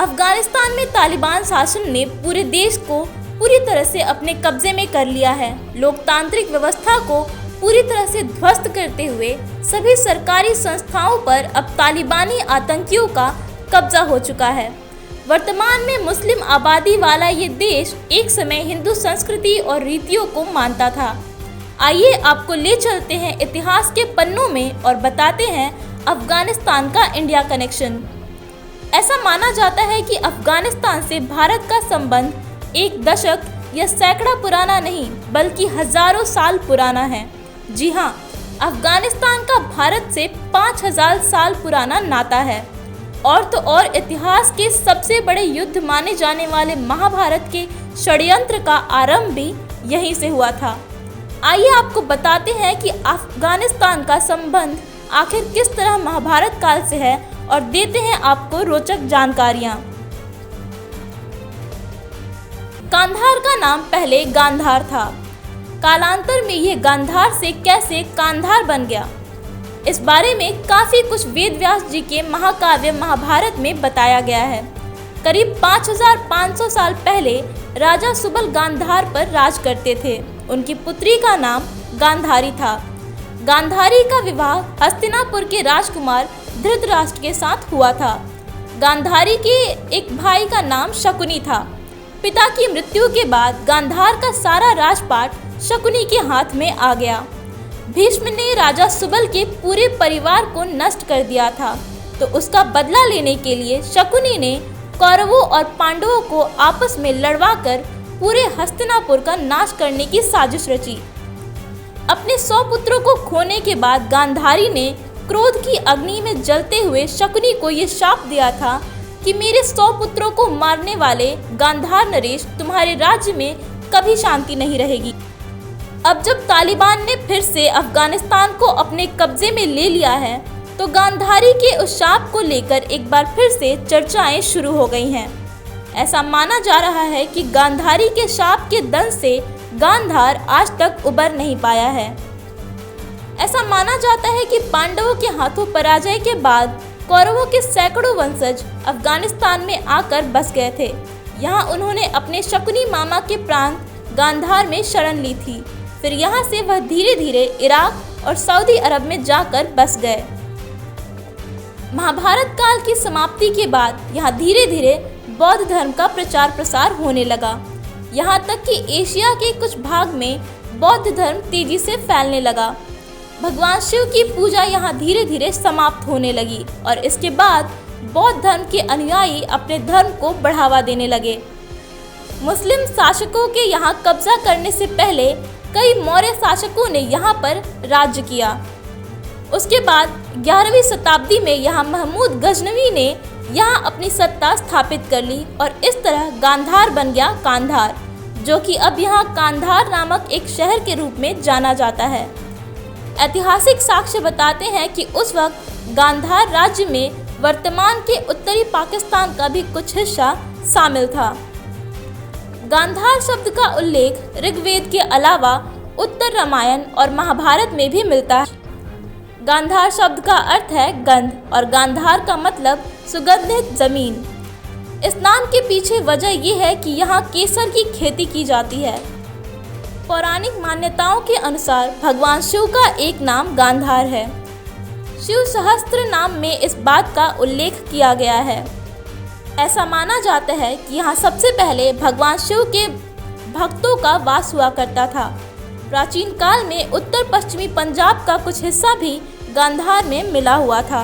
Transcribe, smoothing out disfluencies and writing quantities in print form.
अफगानिस्तान में तालिबान शासन ने पूरे देश को पूरी तरह से अपने कब्जे में कर लिया है। लोकतांत्रिक व्यवस्था को पूरी तरह से ध्वस्त करते हुए सभी सरकारी संस्थाओं पर अब तालिबानी आतंकियों का कब्जा हो चुका है। वर्तमान में मुस्लिम आबादी वाला ये देश एक समय हिंदू संस्कृति और रीतियों को मानता था। आइए आपको ले चलते हैं इतिहास के पन्नों में और बताते हैं अफगानिस्तान का इंडिया कनेक्शन। ऐसा माना जाता है कि अफगानिस्तान से भारत का संबंध एक दशक या सैकड़ा पुराना नहीं बल्कि हजारों साल पुराना है। जी हाँ, अफगानिस्तान का भारत से 5000 साल पुराना नाता है। और तो और इतिहास के सबसे बड़े युद्ध माने जाने वाले महाभारत के षड्यंत्र का आरंभ भी यहीं से हुआ था। आइए आपको बताते हैं कि अफगानिस्तान का संबंध आखिर किस तरह महाभारत काल से है और देते हैं आपको रोचक जानकारियां। कांधार का नाम पहले गांधार था। कालांतर में यह गांधार से कैसे कांधार बन गया, इस बारे में काफी कुछ वेद व्यास जी के महाकाव्य महाभारत में बताया गया है। करीब 5500 साल पहले राजा सुबल गांधार पर राज करते थे। उनकी पुत्री का नाम गांधारी था। गांधारी का विवाह हस्तिनापुर के राजकुमार धृतराष्ट्र के साथ हुआ था। गांधारी के एक भाई का नाम शकुनी था। पिता की मृत्यु के बाद गांधार का सारा राजपाट शकुनी के हाथ में आ गया। भीष्म ने राजा सुबल के पूरे परिवार को नष्ट कर दिया था, तो उसका बदला लेने के लिए शकुनी ने कौरवों और पांडवों को आपस में लड़वाकर पूरे हस्तिनापुर का नाश करने की साजिश रची। अपने 100 पुत्रों को खोने के बाद गांधारी ने क्रोध की अग्नि में जलते हुए शकुनी को ये शाप दिया था कि मेरे 100 पुत्रों को मारने वाले गांधार नरेश, तुम्हारे राज्य में कभी शांति नहीं रहेगी। अब जब तालिबान ने फिर से अफगानिस्तान को अपने कब्जे में ले लिया है, तो गांधारी के उस शाप को लेकर एक बार फिर से चर्चाएं शुरू हो गई हैं। ऐसा माना जा रहा है कि गांधारी के शाप के दंश से गांधार आज तक उबर नहीं पाया है। ऐसा माना जाता है कि पांडवों के हाथों पराजय के बाद कौरवों के सैकड़ों वंशज अफगानिस्तान में आकर बस गए थे। यहाँ उन्होंने अपने शकुनी मामा के प्रांत गांधार में शरण ली थी। फिर यहाँ से वह धीरे धीरे इराक और सऊदी अरब में जाकर बस गए। महाभारत काल की समाप्ति के बाद यहाँ धीरे धीरे बौद्ध धर्म का प्रचार प्रसार होने लगा। यहाँ तक कि एशिया के कुछ भाग में बौद्ध धर्म तेजी से फैलने लगा। भगवान शिव की पूजा यहाँ धीरे धीरे समाप्त होने लगी और इसके बाद बौद्ध धर्म के अनुयायी अपने धर्म को बढ़ावा देने लगे। मुस्लिम शासकों के यहाँ कब्जा करने से पहले कई मौर्य शासकों ने यहाँ पर राज्य किया। उसके बाद 11वीं शताब्दी में यहाँ महमूद गजनवी ने यहाँ अपनी सत्ता स्थापित कर ली और इस तरह गांधार बन गया कांधार, जो कि अब यहाँ कांधार नामक एक शहर के रूप में जाना जाता है। ऐतिहासिक साक्ष्य बताते हैं कि उस वक्त गांधार राज्य में वर्तमान के उत्तरी पाकिस्तान का भी कुछ हिस्सा शामिल था। गांधार शब्द का उल्लेख ऋग्वेद के अलावा उत्तर रामायण और महाभारत में भी मिलता है। गांधार शब्द का अर्थ है गंध और गांधार का मतलब सुगंधित जमीन। इस नाम के पीछे वजह यह है कि यहाँ केसर की खेती की जाती है। पौराणिक मान्यताओं के अनुसार भगवान शिव का एक नाम गांधार है। शिव सहस्त्र नाम में इस बात का उल्लेख किया गया है। ऐसा माना जाता है कि यहाँ सबसे पहले भगवान शिव के भक्तों का वास हुआ करता था। प्राचीन काल में उत्तर पश्चिमी पंजाब का कुछ हिस्सा भी गांधार में मिला हुआ था।